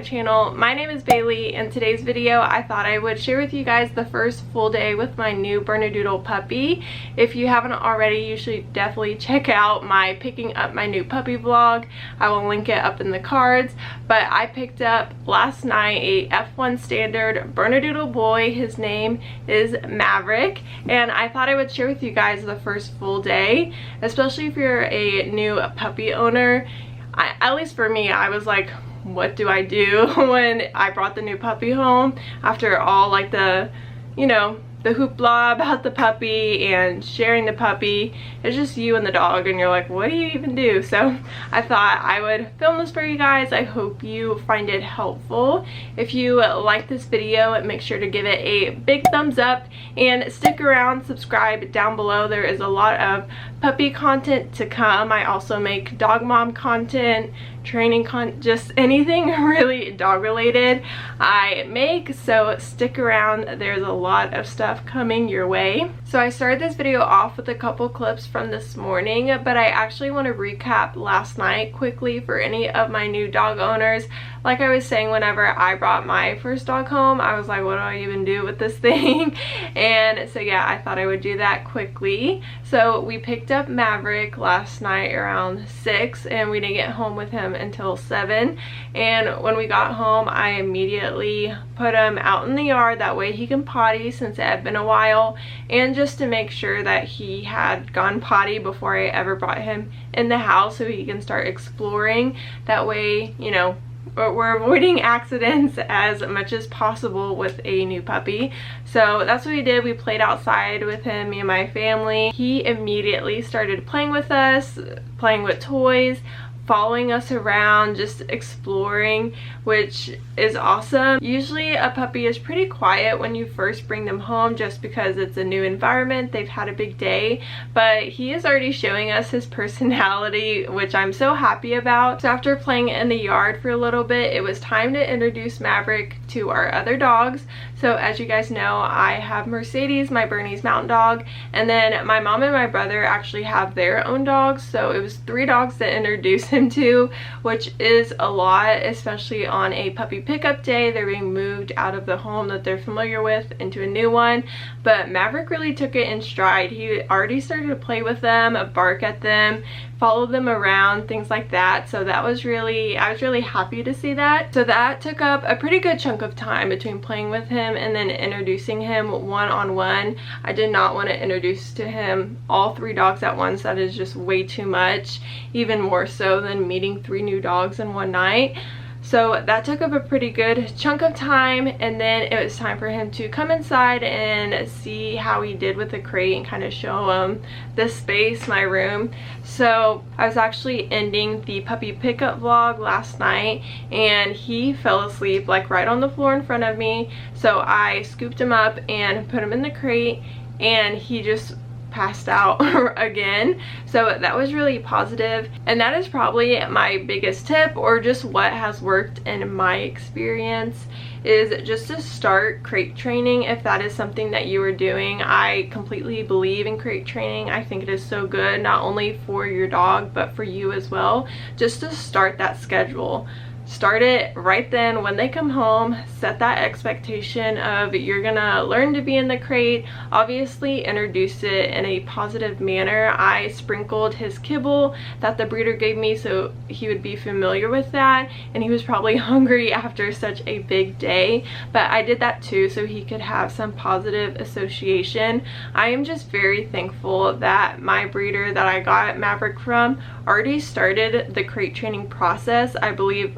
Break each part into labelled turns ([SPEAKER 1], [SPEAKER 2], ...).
[SPEAKER 1] my channel. My name is Bailee. In today's video, I thought I would share with you guys the first full day with my new Bernedoodle puppy. If you haven't already, you should definitely check out my picking up my new puppy vlog. I will link it up in the cards. But I picked up last night a F1 standard Bernedoodle boy. His name is Maverick, and I thought I would share with you guys the first full day, especially if you're a new puppy owner. At least for me, I was like, what do I do when I brought the new puppy home after all like the, you know, the hoopla about the puppy and sharing the puppy. It's just you and the dog, and you're like, what do you even do? So I thought I would film this for you guys. I hope you find it helpful. If you like this video, make sure to give it a big thumbs up and stick around, subscribe down below. There is a lot of puppy content to come. I also make dog mom content, training just anything really dog related I make, so stick around. There's a lot of stuff coming your way. So I started this video off with a couple clips from this morning, but I actually want to recap last night quickly for any of my new dog owners. Like I was saying, whenever I brought my first dog home, I was like, what do I even do with this thing? And so yeah, I thought I would do that quickly. So we picked up Maverick last night around 6, and we didn't get home with him until 7. And when we got home, I immediately put him out in the yard. That way he can potty, since it had been a while, and just to make sure that he had gone potty before I ever brought him in the house, so he can start exploring. That way, you know, we're avoiding accidents as much as possible with a new puppy. So that's what we did. We played outside with him, me and my family. He immediately started playing with us, playing with toys, following us around, just exploring, which is awesome. Usually a puppy is pretty quiet when you first bring them home, just because it's a new environment, they've had a big day, but he is already showing us his personality, which I'm so happy about. So after playing in the yard for a little bit, it was time to introduce Maverick to our other dogs. So as you guys know, I have Mercedes, my Bernese mountain dog, and then my mom and my brother actually have their own dogs. So it was 3 dogs to introduce him to, which is a lot, especially on a puppy pickup day. They're being moved out of the home that they're familiar with into a new one. But Maverick really took it in stride. He already started to play with them, bark at them, follow them around, things like that. So that was really, I was really happy to see that. So that took up a pretty good chunk of time between playing with him and then introducing him one-on-one. I did not want to introduce to him all 3 dogs at once. That is just way too much, even more so than meeting 3 new dogs in one night. So that took up a pretty good chunk of time, and then it was time for him to come inside and see how he did with the crate and kind of show him the space, my room. So I was actually ending the puppy pickup vlog last night, and he fell asleep like right on the floor in front of me. So I scooped him up and put him in the crate, and he just passed out again. So that was really positive, and that is probably my biggest tip, or just what has worked in my experience, is just to start crate training if that is something that you are doing. I completely believe in crate training. I think it is so good, not only for your dog but for you as well, just to start that schedule. Start it right then when they come home. Set that expectation of you're gonna learn to be in the crate. Obviously introduce it in a positive manner. I sprinkled his kibble that the breeder gave me so he would be familiar with that, and he was probably hungry after such a big day, but I did that too so he could have some positive association. I am just very thankful that my breeder that I got Maverick from already started the crate training process. I believe,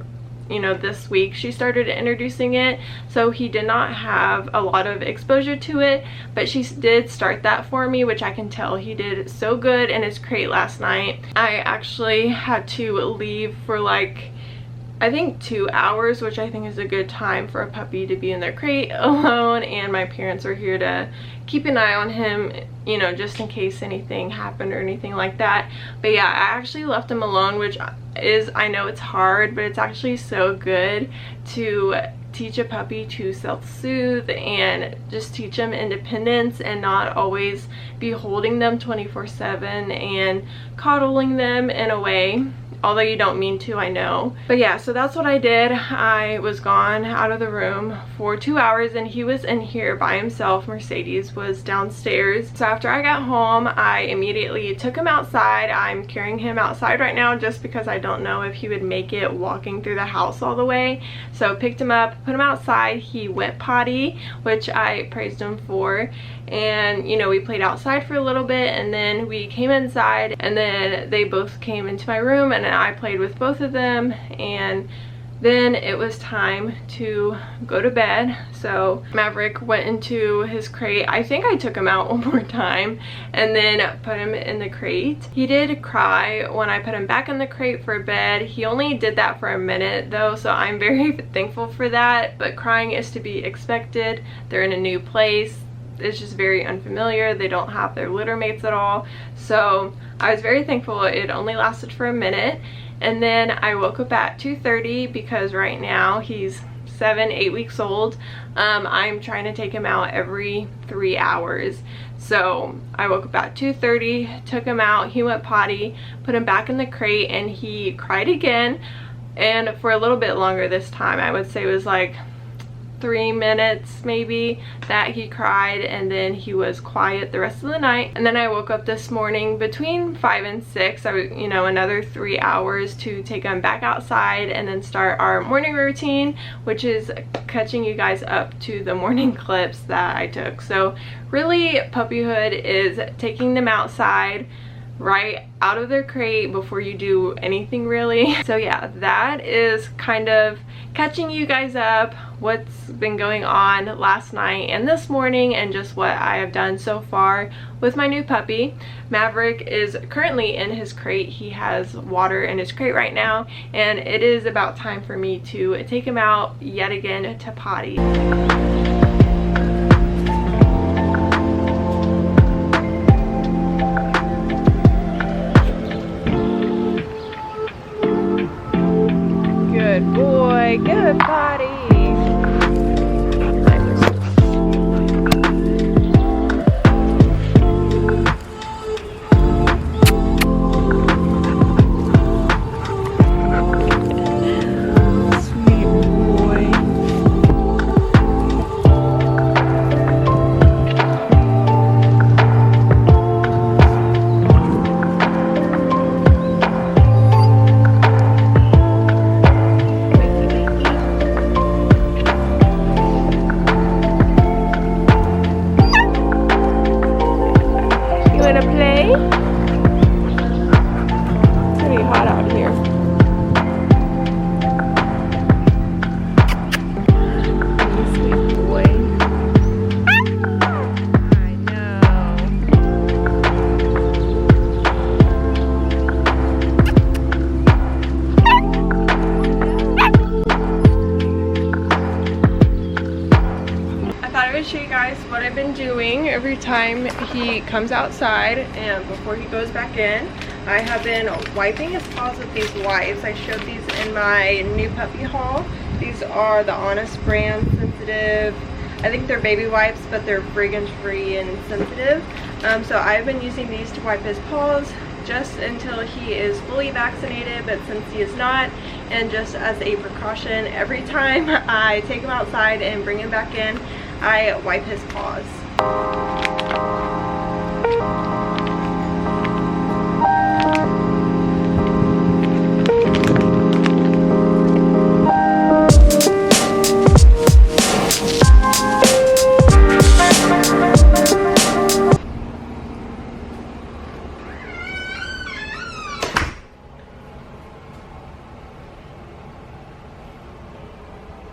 [SPEAKER 1] you know, this week she started introducing it, so he did not have a lot of exposure to it, but she did start that for me, which I can tell he did so good in his crate last night. I actually had to leave for like, I think 2 hours, which I think is a good time for a puppy to be in their crate alone, and my parents are here to keep an eye on him, you know, just in case anything happened or anything like that. But yeah, I actually left him alone, which is, I know it's hard, but it's actually so good to teach a puppy to self-soothe and just teach them independence and not always be holding them 24/7 and coddling them in a way. although you don't mean to, I know. But yeah, so that's what I did. I was gone out of the room for 2 hours and he was in here by himself. Mercedes was downstairs. So after I got home, I immediately took him outside. I'm carrying him outside right now just because I don't know if he would make it walking through the house all the way. So picked him up, put him outside. He went potty, which I praised him for. And you know, we played outside for a little bit and then we came inside, and then they both came into my room and I played with both of them, and then it was time to go to bed. So Maverick went into his crate. I think I took him out one more time and then put him in the crate. He did cry when I put him back in the crate for bed. He only did that for a minute though, so I'm very thankful for that, but crying is to be expected. They're in a new place. It's just very unfamiliar. They don't have their litter mates at all. So I was very thankful it only lasted for a minute. And then I woke up at 2:30 because right now he's 7-8 weeks old. I'm trying to take him out every 3 hours. So I woke up at 2:30, took him out, he went potty, put him back in the crate, and he cried again. And for a little bit longer this time. I would say it was like 3 minutes maybe that he cried, and then he was quiet the rest of the night. And then I woke up this morning between 5 and 6. I was, you know, another 3 hours to take him back outside and then start our morning routine, which is catching you guys up to the morning clips that I took. So really, puppyhood is taking them outside right out of their crate before you do anything really. So yeah, that is kind of catching you guys up what's been going on last night and this morning, and just what I have done so far with my new puppy. Maverick is currently in his crate. He has water in his crate right now, and it is about time for me to take him out yet again to potty. Good boy, good potty. Show you guys what I've been doing every time he comes outside and before he goes back in. I have been wiping his paws with these wipes. I showed these in my new puppy haul. These are the Honest brand sensitive. I think they're baby wipes, but they're fragrance free and sensitive. So I've been using these to wipe his paws just until he is fully vaccinated, but since he is not, and just as a precaution, every time I take him outside and bring him back in, I wipe his paws.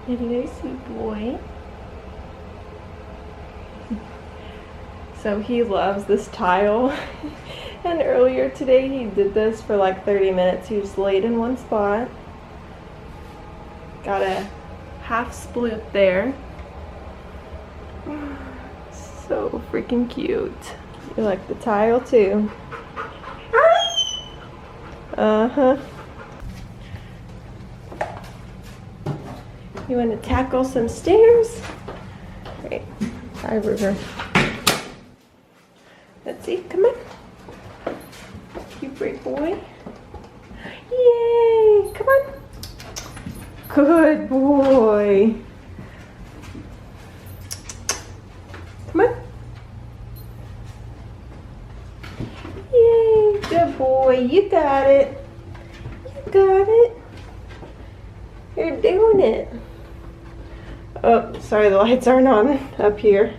[SPEAKER 1] Hello, sweet boy. So he loves this tile. And earlier today he did this for like 30 minutes. He just laid in one spot. Got a half split there. So freaking cute. You like the tile too. Uh-huh. You want to tackle some stairs? Great. Hi, River. Let's see. Come on. You brave boy. Yay! Come on. Good boy. Come on. Yay! Good boy. You got it. You got it. You're doing it. Oh, sorry, the lights aren't on up here.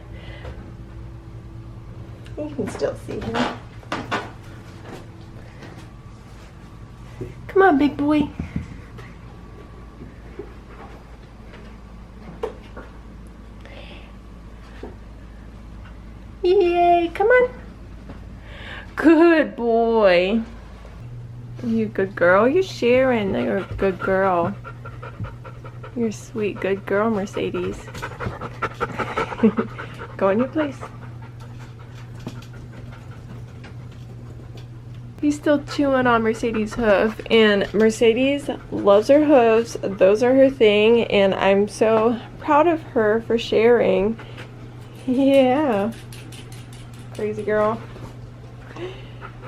[SPEAKER 1] You can still see him. Come on, big boy. Yay, come on. Good boy. You good girl. You're sharing. You're a good girl. You're a sweet, good girl, Mercedes. Go in your place. He's still chewing on Mercedes' hoof, and Mercedes loves her hoofs. Those are her thing, and I'm so proud of her for sharing. Yeah. Crazy girl.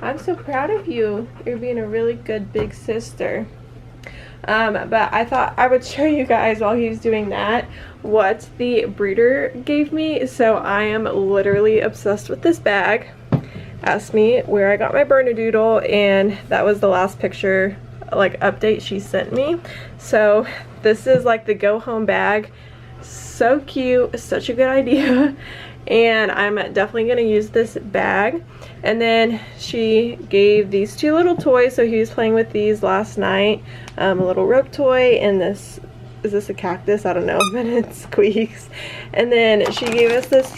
[SPEAKER 1] I'm so proud of you. You're being a really good big sister. But I thought I would show you guys while he's doing that what the breeder gave me. So I am literally obsessed with this bag. Asked me where I got my Bernedoodle, and that was the last picture like update she sent me. So this is like the go home bag. So cute, such a good idea. And I'm definitely gonna use this bag. And then she gave these two little toys, so he was playing with these last night. A little rope toy, and this, is this a cactus? I don't know, but it squeaks. And then she gave us this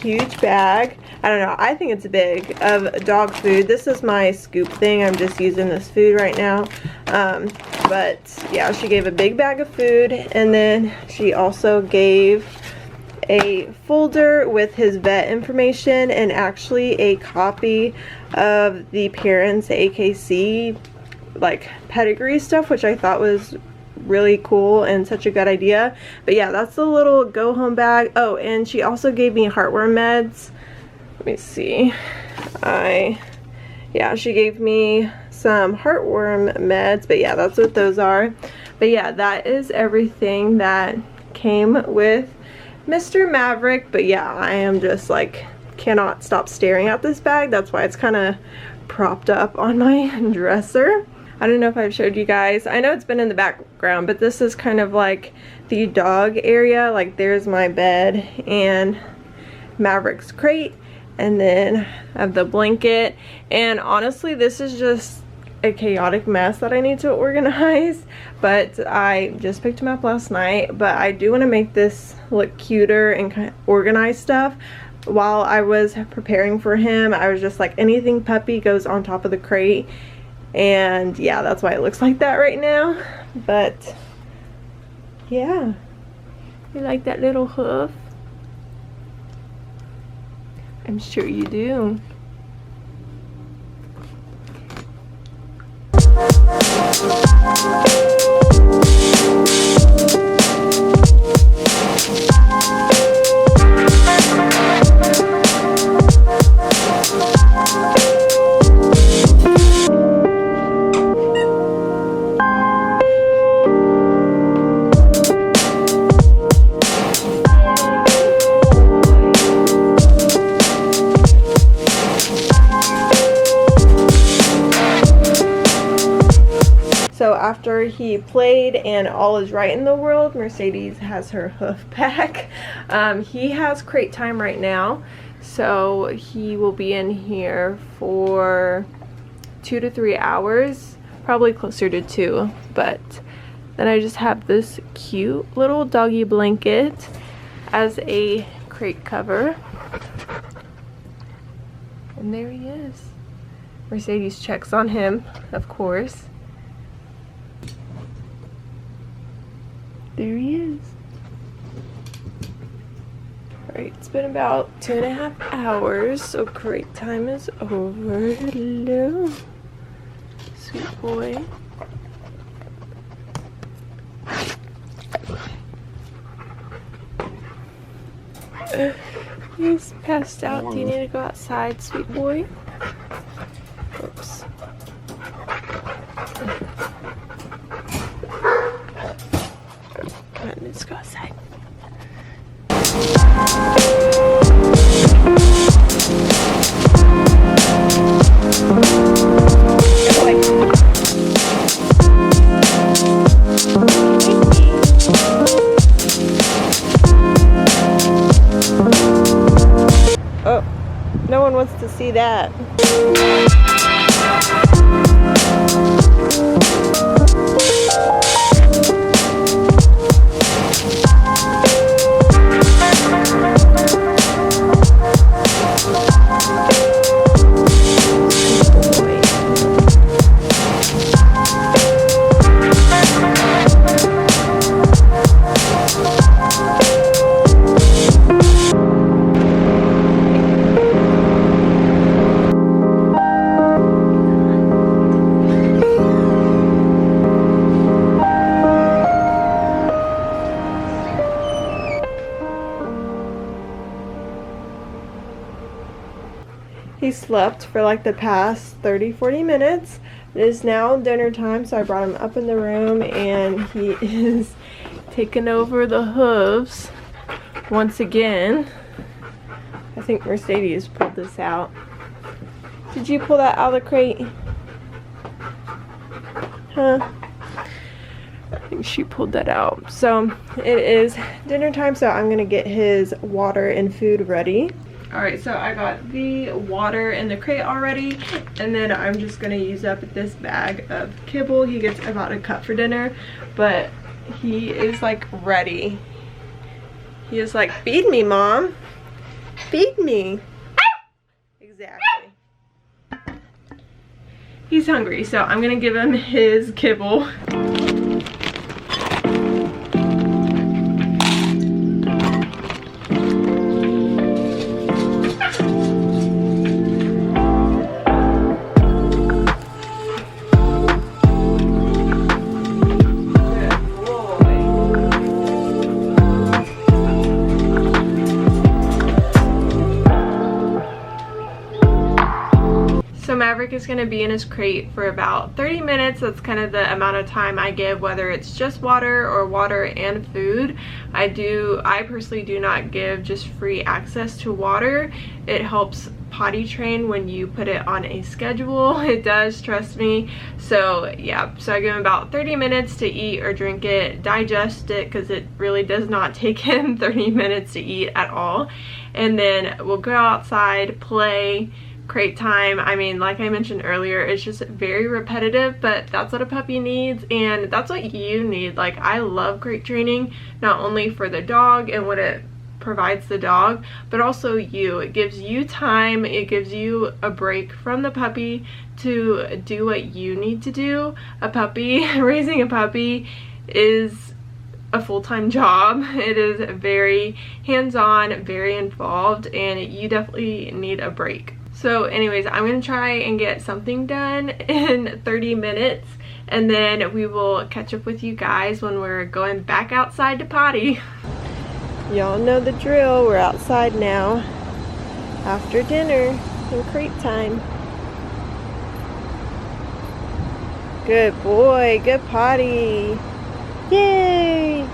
[SPEAKER 1] huge bag, I don't know, I think it's big, of dog food. This is my scoop thing, I'm just using this food right now. But yeah, she gave a big bag of food, and then she also gave a folder with his vet information and actually a copy of the parents' AKC like pedigree stuff, which I thought was really cool and such a good idea. But yeah, that's the little go home bag. Oh, and she also gave me heartworm meds. Let me see. Yeah, she gave me some heartworm meds, but yeah, that's what those are. But yeah, that is everything that came with Mr. Maverick. But yeah, I am just like cannot stop staring at this bag. That's why it's kind of propped up on my dresser. I don't know if I've showed you guys. I know it's been in the background, but this is kind of like the dog area. Like there's my bed and Maverick's crate, and then I have the blanket. And honestly, this is just a chaotic mess that I need to organize, but I just picked him up last night. But I do want to make this look cuter and kind of organize stuff. While I was preparing for him, I was just like, anything puppy goes on top of the crate, and yeah, that's why it looks like that right now. But yeah, you like that little hoof? I'm sure you do. So after he played and all is right in the world, Mercedes has her hoof back. He has crate time right now, so he will be in here for 2 to 3 hours, probably closer to 2. But then I just have this cute little doggy blanket as a crate cover. And there he is. Mercedes checks on him, of course. There he is. Alright, it's been about 2.5 hours, so crate time is over. Hello, sweet boy. He's passed out. Do you need to go outside, sweet boy? Oops. No one wants to see that. He slept for like the past 30-40 minutes. It is now dinner time, so I brought him up in the room and he is taking over the hooves once again. I think Mercedes pulled this out. Did you pull that out of the crate? Huh? I think she pulled that out. So it is dinner time, so I'm gonna get his water and food ready. Alright, so I got the water in the crate already, and then I'm just going to use up this bag of kibble. He gets about a cup for dinner, but he is like ready. He is like, feed me, Mom. Feed me. Exactly. He's hungry, so I'm going to give him his kibble. So Maverick is going to be in his crate for about 30 minutes. That's kind of the amount of time I give, whether it's just water or water and food. I personally do not give just free access to water. It helps potty train when you put it on a schedule. It does, trust me. So yeah, so I give him about 30 minutes to eat or drink it, digest it, because it really does not take him 30 minutes to eat at all. And then we'll go outside, play, crate time. I mean, like I mentioned earlier, it's just very repetitive, but that's what a puppy needs, and that's what you need. Like, I love crate training, not only for the dog and what it provides the dog, but also you. It gives you time, it gives you a break from the puppy to do what you need to do. A puppy, raising a puppy is a full-time job. It is very hands-on, very involved, and you definitely need a break. So anyways, I'm gonna try and get something done in 30 minutes, and then we will catch up with you guys when we're going back outside to potty. Y'all know the drill. We're outside now after dinner and crate time. Good boy, good potty. Yay!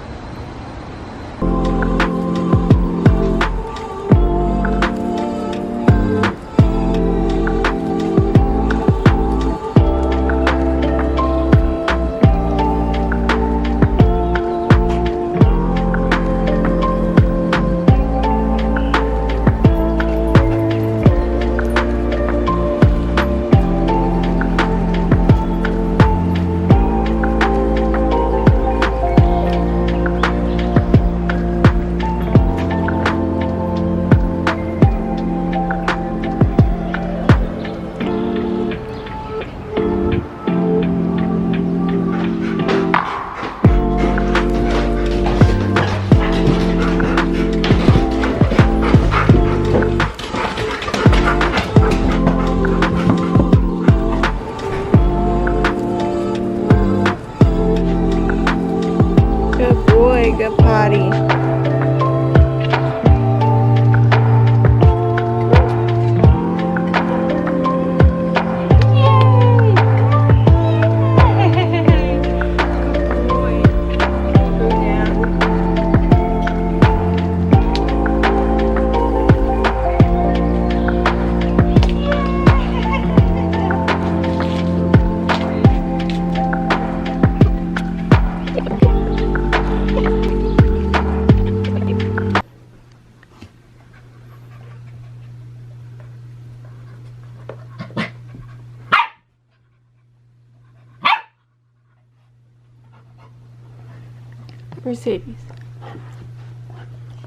[SPEAKER 1] Mercedes.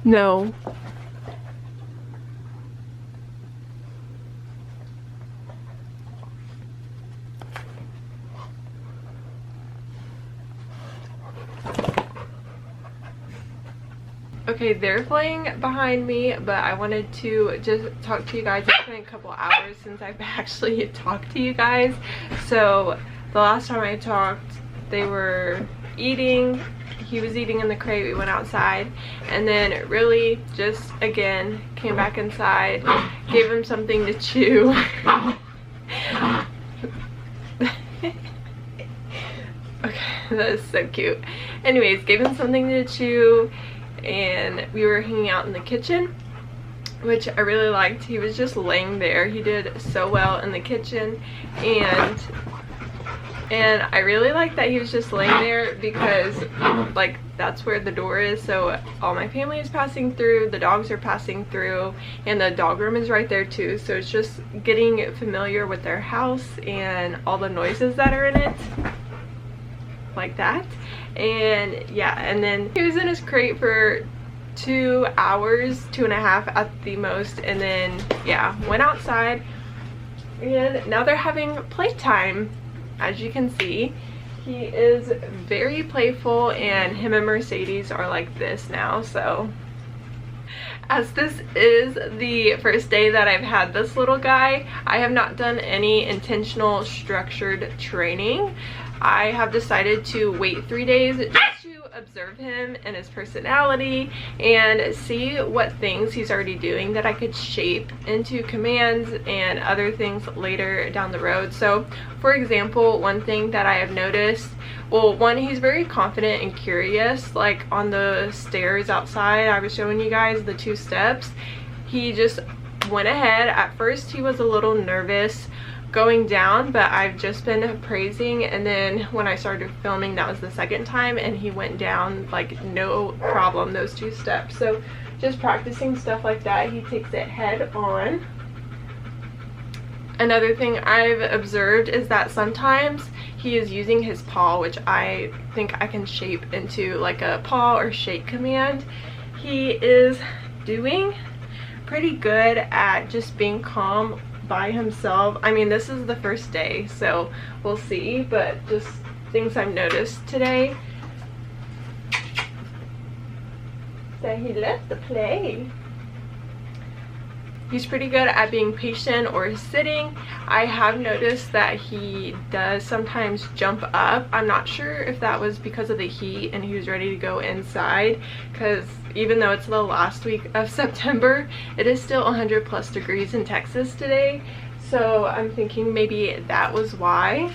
[SPEAKER 1] No. Okay, they're playing behind me, but I wanted to just talk to you guys. It's been a couple hours since I've actually talked to you guys. So the last time I talked, they were eating. He was eating in the crate. We went outside, and then really just again came back inside, gave him something to chew. Okay, that is so cute. Anyways, gave him something to chew, and we were hanging out in the kitchen, which I really liked. He was just laying there. He did so well in the kitchen, and I really like that he was just laying there because like that's where the door is, so all my family is passing through, the dogs are passing through, and the dog room is right there too. So it's just getting familiar with their house and all the noises that are in it, like that. And yeah, and then he was in his crate for 2 hours, 2.5 at the most, and then yeah, went outside, and now they're having playtime. As you can see, he is very playful, and him and Mercedes are like this now. So as this is the first day that I've had this little guy, I have not done any intentional structured training. I have decided to wait 3 days just to observe him and his personality and see what things he's already doing that I could shape into commands and other things later down the road. So for example, one thing that I have noticed, well, one, he's very confident and curious. Like on the stairs outside, I was showing you guys the 2 steps, he just went ahead. At first he was a little nervous going down, but I've just been praising, and then when I started filming, that was the second time, and he went down like no problem, those 2 steps. So just practicing stuff like that, he takes it head on. Another thing I've observed is that sometimes he is using his paw, which I think I can shape into like a paw or shake command. He is doing pretty good at just being calm by himself. I mean, this is the first day, so we'll see, but just things I've noticed today, that he left the play. He's pretty good at being patient or sitting. I have noticed that he does sometimes jump up. I'm not sure if that was because of the heat and he was ready to go inside, because even though it's the last week of September, it is still 100+ degrees in Texas today. So I'm thinking maybe that was why.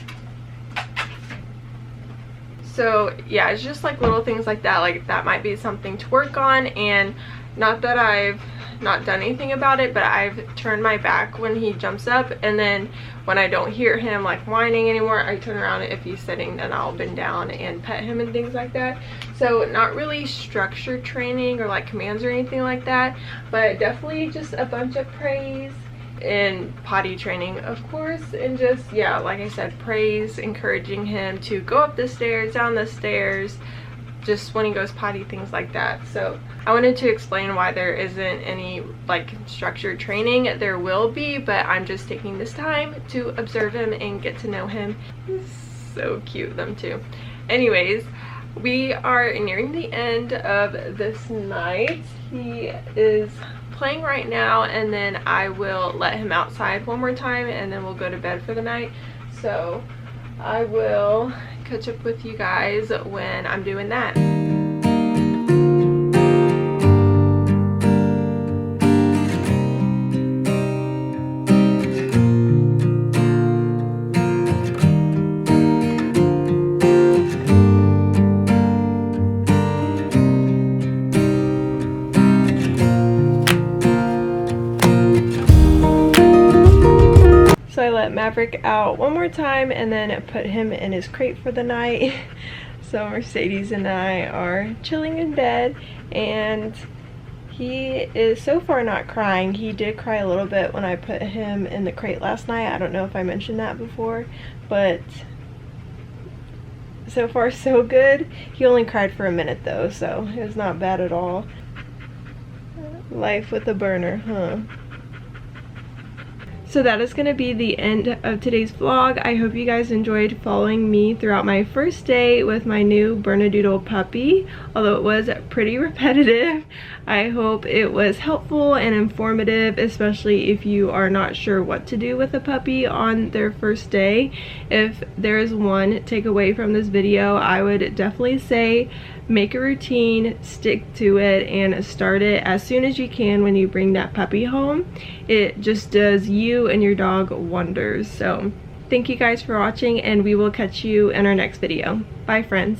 [SPEAKER 1] So yeah, it's just like little things like that. Like that might be something to work on, and not that I've not done anything about it, but I've turned my back when he jumps up, and then when I don't hear him like whining anymore, I turn around. If he's sitting, then I'll bend down and pet him and things like that. So not really structured training or like commands or anything like that, but definitely just a bunch of praise and potty training, of course, and just yeah, like I said, praise, encouraging him to go up the stairs, down the stairs, just when he goes potty, things like that. So I wanted to explain why there isn't any like structured training. There will be, but I'm just taking this time to observe him and get to know him. He's so cute, them too. Anyways, we are nearing the end of this night. He is playing right now, and then I will let him outside one more time, and then we'll go to bed for the night. So I will catch up with you guys when I'm doing that. So I let Maverick out one more time and then put him in his crate for the night. So Mercedes and I are chilling in bed, and he is so far not crying. He did cry a little bit when I put him in the crate last night. I don't know if I mentioned that before, but So far so good. He only cried for a minute though, so it was not bad at all. Life with a burner, huh? So that is going to be the end of today's vlog. I hope you guys enjoyed following me throughout my first day with my new Bernedoodle puppy. Although it was pretty repetitive, I hope it was helpful and informative, especially if you are not sure what to do with a puppy on their first day. If there is one takeaway from this video, I would definitely say make a routine, stick to it, and start it as soon as you can when you bring that puppy home. It just does you and your dog wonders. So thank you guys for watching, and we will catch you in our next video. Bye friends.